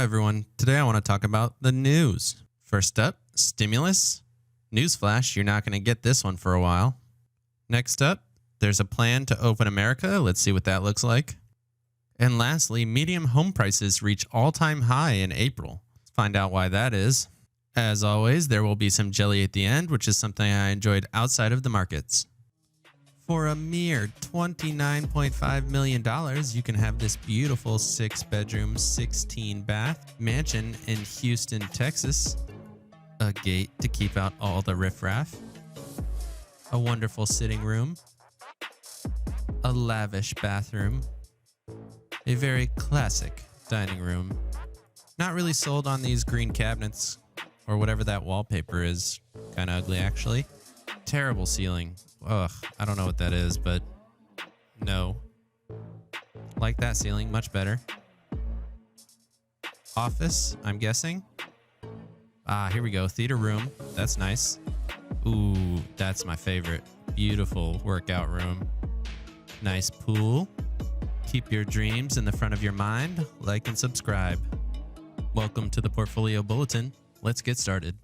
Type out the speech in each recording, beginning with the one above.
everyone. Today I want to talk about the news. First up, stimulus. Newsflash, you're not going to get this one for a while. Next up, there's a plan to open America. Let's see what that looks like. And lastly, medium home prices reach all-time high in April. Let's find out why that is. As always, there will be some jelly at the end, which is something I enjoyed outside of the markets. For a mere $29.5 million, you can have this beautiful 6-bedroom, 16-bath mansion in Houston, Texas. A gate to keep out all the riffraff. A wonderful sitting room. A lavish bathroom. A very classic dining room. Not really sold on these green cabinets or whatever that wallpaper is. Kind of ugly, actually. Terrible ceiling. Ugh, I don't know what that is, but no. Like that ceiling, much better. Office, I'm guessing. Ah, here we go. Theater room. That's nice. Ooh, that's my favorite. Beautiful workout room. Nice pool. Keep your dreams in the front of your mind. Like and subscribe. Welcome to the Portfolio Bulletin. Let's get started.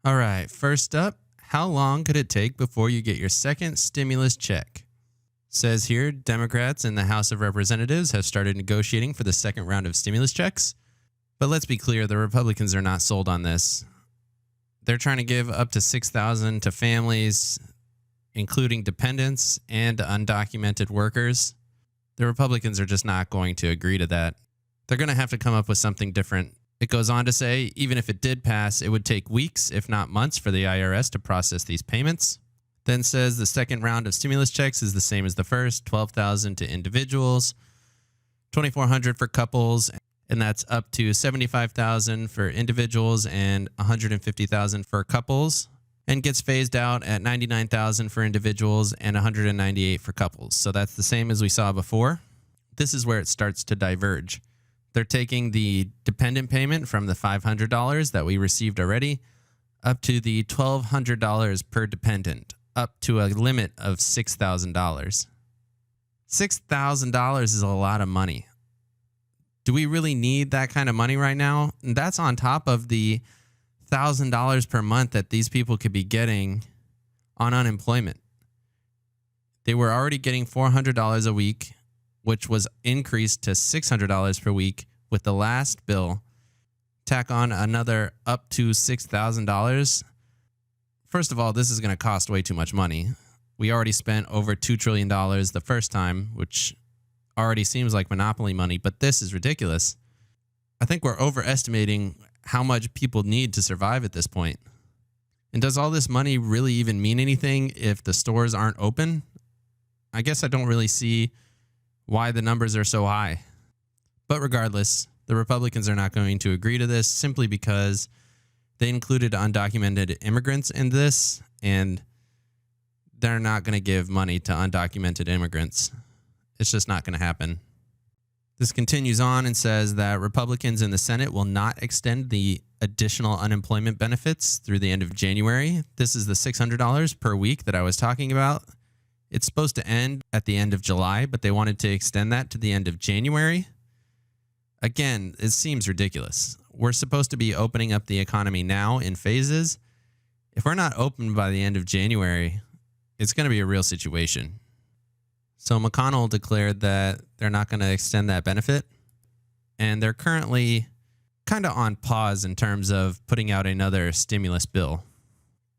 All right, first up, how long could it take before you get your second stimulus check? Says here, Democrats in the House of Representatives have started negotiating for the second round of stimulus checks. But let's be clear, the Republicans are not sold on this. They're trying to give up to $6,000 to families, including dependents and undocumented workers. The Republicans are just not going to agree to that. They're going to have to come up with something different. It goes on to say, even if it did pass, it would take weeks, if not months, for the IRS to process these payments. Then says the second round of stimulus checks is the same as the first, $12,000 to individuals, $2,400 for couples, and that's up to $75,000 for individuals and $150,000 for couples, and gets phased out at $99,000 for individuals and $198,000 for couples. So that's the same as we saw before. This is where it starts to diverge. They're taking the dependent payment from the $500 that we received already up to the $1,200 per dependent, up to a limit of $6,000. $6,000 is a lot of money. Do we really need that kind of money right now? And that's on top of the $1,000 per month that these people could be getting on unemployment. They were already getting $400 a week, which was increased to $600 per week with the last bill. Tack on another up to $6,000. First of all, this is going to cost way too much money. We already spent over $2 trillion the first time, which already seems like monopoly money, but this is ridiculous. I think we're overestimating how much people need to survive at this point. And does all this money really even mean anything if the stores aren't open? I guess I don't really see why the numbers are so high. But regardless, the Republicans are not going to agree to this simply because they included undocumented immigrants in this, and they're not going to give money to undocumented immigrants. It's just not going to happen. This continues on and says that Republicans in the Senate will not extend the additional unemployment benefits through the end of January. This is the $600 per week that I was talking about. It's supposed to end at the end of July, but they wanted to extend that to the end of January. Again, it seems ridiculous. We're supposed to be opening up the economy now in phases. If we're not open by the end of January, it's going to be a real situation. So McConnell declared that they're not going to extend that benefit, and they're currently kind of on pause in terms of putting out another stimulus bill.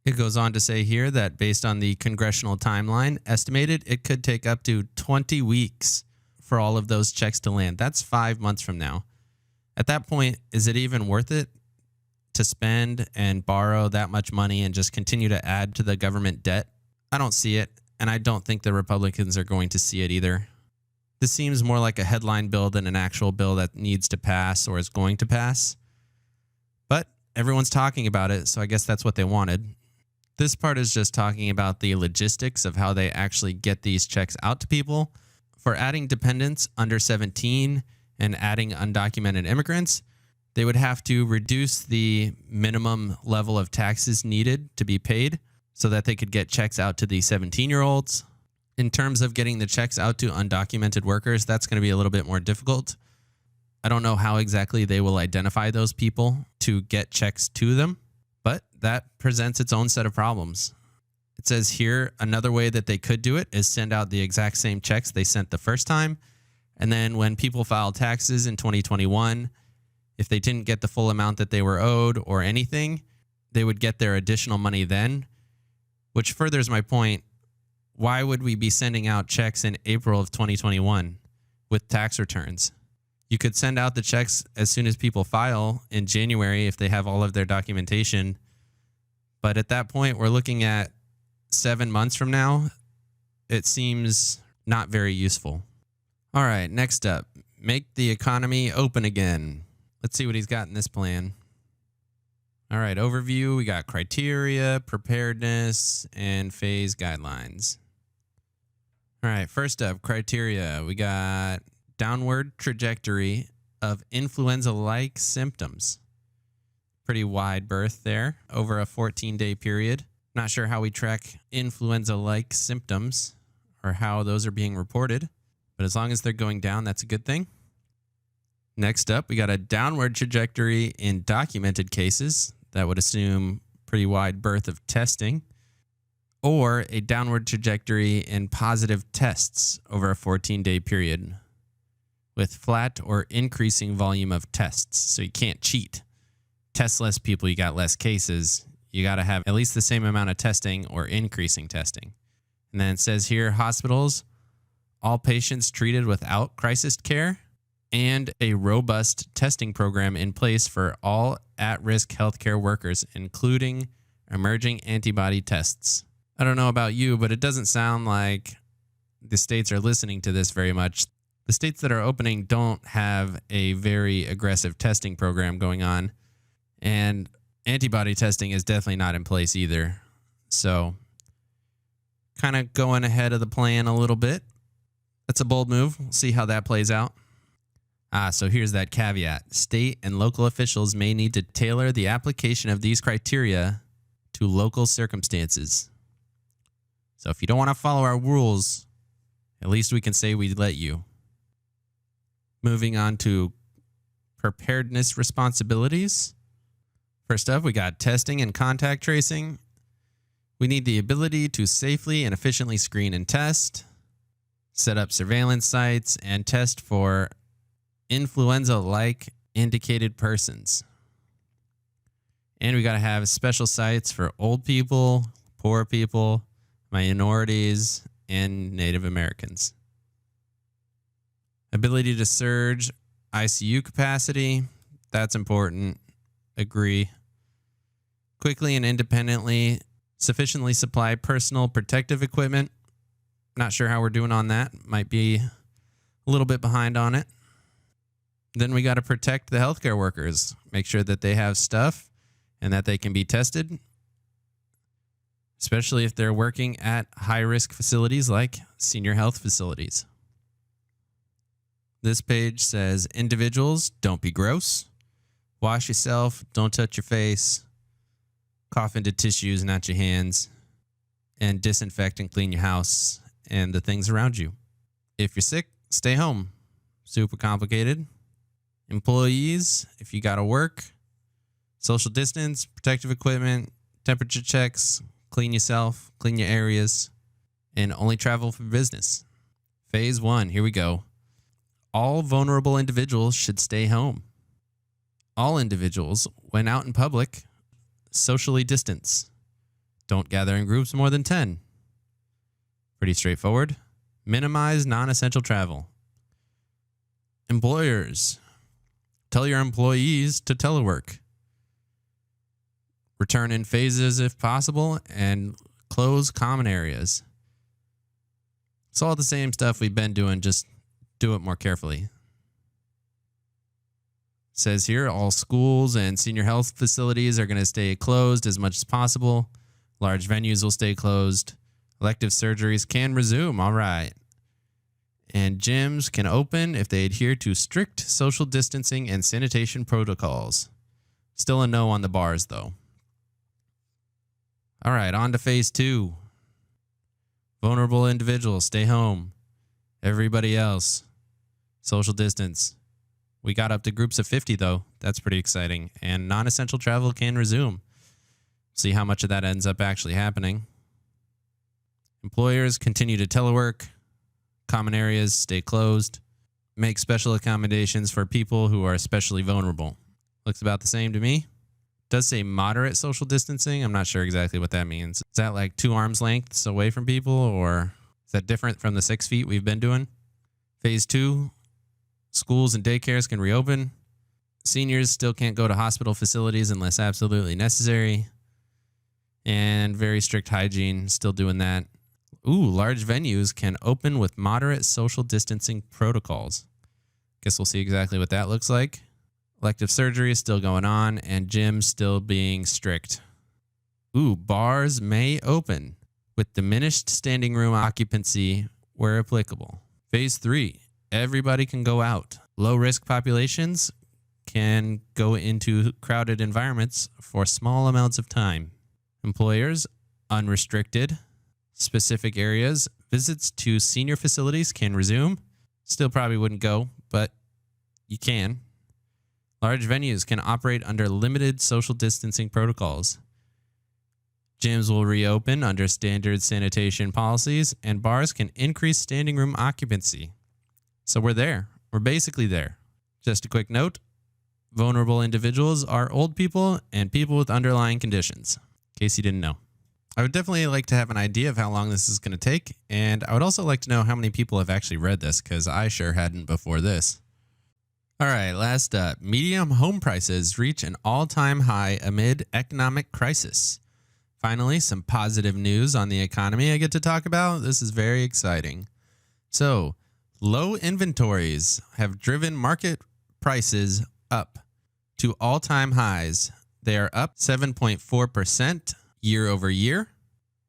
It goes on to say here that based on the congressional timeline estimated, it could take up to 20 weeks for all of those checks to land. That's 5 months from now. At that point, is it even worth it to spend and borrow that much money and just continue to add to the government debt? I don't see it, and I don't think the Republicans are going to see it either. This seems more like a headline bill than an actual bill that needs to pass or is going to pass. But everyone's talking about it, so I guess that's what they wanted. This part is just talking about the logistics of how they actually get these checks out to people. For adding dependents under 17 and adding undocumented immigrants, they would have to reduce the minimum level of taxes needed to be paid so that they could get checks out to the 17-year-olds. In terms of getting the checks out to undocumented workers, that's going to be a little bit more difficult. I don't know how exactly they will identify those people to get checks to them, but that presents its own set of problems. It says here another way that they could do it is send out the exact same checks they sent the first time. And then when people filed taxes in 2021, if they didn't get the full amount that they were owed or anything, they would get their additional money then, which furthers my point. Why would we be sending out checks in April of 2021 with tax returns? You could send out the checks as soon as people file in January if they have all of their documentation. But at that point, we're looking at 7 months from now. It seems not very useful. All right, next up, make the economy open again. Let's see what he's got in this plan. All right, overview. We got criteria, preparedness, and phase guidelines. All right, first up, criteria. We got downward trajectory of influenza-like symptoms. Pretty wide berth there over a 14-day period. Not sure how we track influenza-like symptoms or how those are being reported, but as long as they're going down, that's a good thing. Next up, we got a downward trajectory in documented cases. That would assume pretty wide berth of testing, or a downward trajectory in positive tests over a 14-day period with flat or increasing volume of tests. So you can't cheat. Test less people, you got less cases. You got to have at least the same amount of testing or increasing testing. And then it says here, hospitals, all patients treated without crisis care, and a robust testing program in place for all at-risk healthcare workers, including emerging antibody tests. I don't know about you, but it doesn't sound like the states are listening to this very much. The states that are opening don't have a very aggressive testing program going on, and antibody testing is definitely not in place either. So, kind of going ahead of the plan a little bit. That's a bold move. We'll see how that plays out. So here's that caveat. State and local officials may need to tailor the application of these criteria to local circumstances. So if you don't want to follow our rules, at least we can say we'd let you. Moving on to preparedness responsibilities. First up, we got testing and contact tracing. We need the ability to safely and efficiently screen and test, set up surveillance sites, and test for influenza-like indicated persons. And we got to have special sites for old people, poor people, minorities, and Native Americans. Ability to surge ICU capacity, that's important. Agree. Quickly and independently, sufficiently supply personal protective equipment. Not sure how we're doing on that. Might be a little bit behind on it. Then we got to protect the healthcare workers. Make sure that they have stuff and that they can be tested, especially if they're working at high-risk facilities like senior health facilities. This page says, individuals, don't be gross. Wash yourself, don't touch your face. Cough into tissues, not your hands. And disinfect and clean your house and the things around you. If you're sick, stay home. Super complicated. Employees, if you got to work, social distance, protective equipment, temperature checks, clean yourself, clean your areas, and only travel for business. Phase 1, here we go. All vulnerable individuals should stay home. All individuals, when out in public, socially distance. Don't gather in groups more than 10. Pretty straightforward. Minimize non-essential travel. Employers, tell your employees to telework. Return in phases if possible, and close common areas. It's all the same stuff we've been doing, just do it more carefully. It says here, all schools and senior health facilities are going to stay closed as much as possible. Large venues will stay closed. Elective surgeries can resume. All right. And gyms can open if they adhere to strict social distancing and sanitation protocols. Still a no on the bars, though. All right, on to phase 2. Vulnerable individuals, stay home. Everybody else, social distance. We got up to groups of 50, though. That's pretty exciting. And non-essential travel can resume. See how much of that ends up actually happening. Employers continue to telework. Common areas stay closed. Make special accommodations for people who are especially vulnerable. Looks about the same to me. Does say moderate social distancing. I'm not sure exactly what that means. Is that like 2 arms lengths away from people, or is that different from the 6 feet we've been doing? Phase 2, schools and daycares can reopen. Seniors still can't go to hospital facilities unless absolutely necessary. And very strict hygiene, still doing that. Ooh, large venues can open with moderate social distancing protocols. Guess we'll see exactly what that looks like. Elective surgery is still going on, and gyms still being strict. Ooh, bars may open with diminished standing room occupancy where applicable. Phase 3, everybody can go out. Low-risk populations can go into crowded environments for small amounts of time. Employers, unrestricted. Specific areas, visits to senior facilities can resume. Still probably wouldn't go, but you can. Large venues can operate under limited social distancing protocols. Gyms will reopen under standard sanitation policies, and bars can increase standing room occupancy. So we're there. We're basically there. Just a quick note, vulnerable individuals are old people and people with underlying conditions, in case you didn't know. I would definitely like to have an idea of how long this is going to take, and I would also like to know how many people have actually read this, because I sure hadn't before this. All right, last up. Median home prices reach an all-time high amid economic crisis. Finally, some positive news on the economy I get to talk about. This is very exciting. So, low inventories have driven market prices up to all-time highs. They are up 7.4% year over year.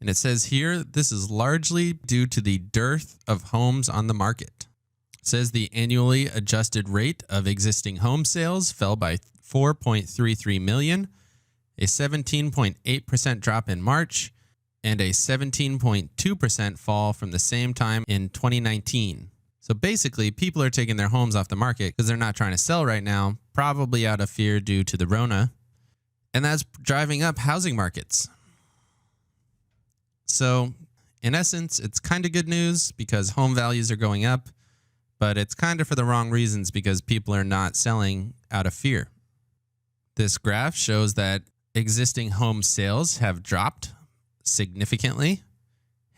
And it says here, this is largely due to the dearth of homes on the market. It says the annually adjusted rate of existing home sales fell by 4.33 million, a 17.8% drop in March, and a 17.2% fall from the same time in 2019. So basically, people are taking their homes off the market because they're not trying to sell right now, probably out of fear due to the Rona. And that's driving up housing markets. So, in essence, it's kind of good news because home values are going up, but it's kind of for the wrong reasons because people are not selling out of fear. This graph shows that existing home sales have dropped significantly,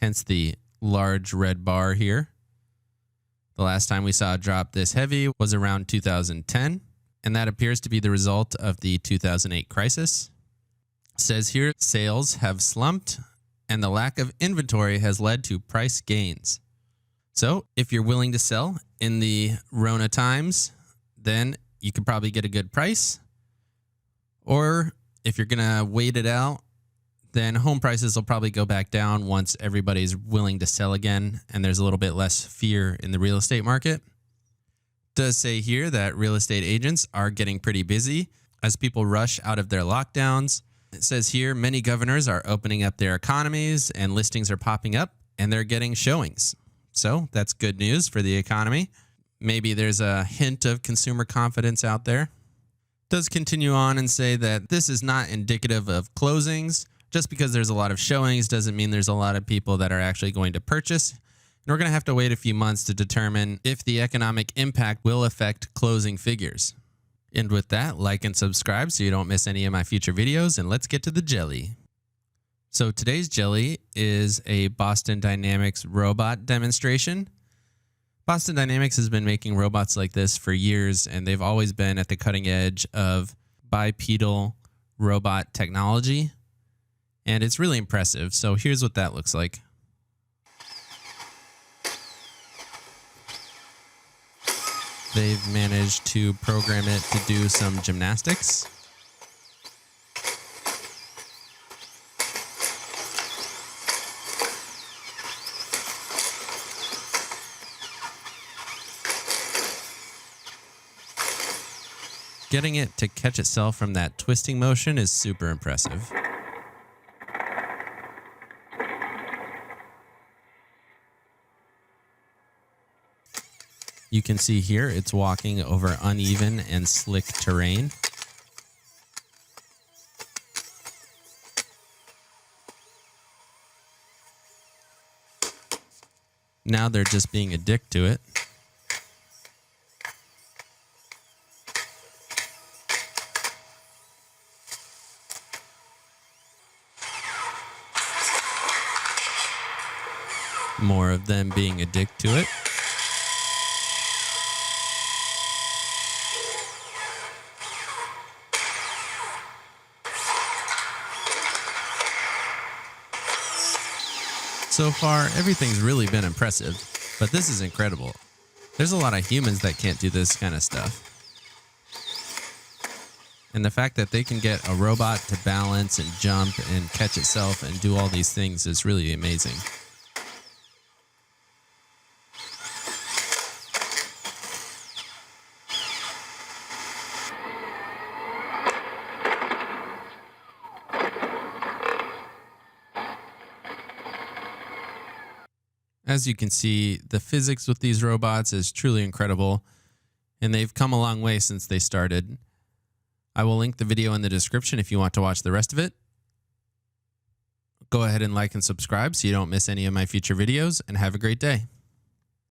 hence the large red bar here. The last time we saw a drop this heavy was around 2010, and that appears to be the result of the 2008 crisis. It says here, sales have slumped, and the lack of inventory has led to price gains. So if you're willing to sell in the Rona times, then you could probably get a good price. Or if you're going to wait it out, then home prices will probably go back down once everybody's willing to sell again and there's a little bit less fear in the real estate market. It does say here that real estate agents are getting pretty busy as people rush out of their lockdowns. It says here many governors are opening up their economies and listings are popping up and they're getting showings. So that's good news for the economy. Maybe there's a hint of consumer confidence out there. It does continue on and say that this is not indicative of closings. Just because there's a lot of showings doesn't mean there's a lot of people that are actually going to purchase. And we're going to have to wait a few months to determine if the economic impact will affect closing figures. And with that, like and subscribe so you don't miss any of my future videos, and let's get to the jelly. So today's jelly is a Boston Dynamics robot demonstration. Boston Dynamics has been making robots like this for years, and they've always been at the cutting edge of bipedal robot technology. And it's really impressive. So here's what that looks like. They've managed to program it to do some gymnastics. Getting it to catch itself from that twisting motion is super impressive. You can see here it's walking over uneven and slick terrain. Now they're just being a dick to it. More of them being a dick to it. So far, everything's really been impressive, but this is incredible. There's a lot of humans that can't do this kind of stuff. And the fact that they can get a robot to balance and jump and catch itself and do all these things is really amazing. As you can see, the physics with these robots is truly incredible, and they've come a long way since they started. I will link the video in the description if you want to watch the rest of it. Go ahead and like and subscribe so you don't miss any of my future videos, and have a great day.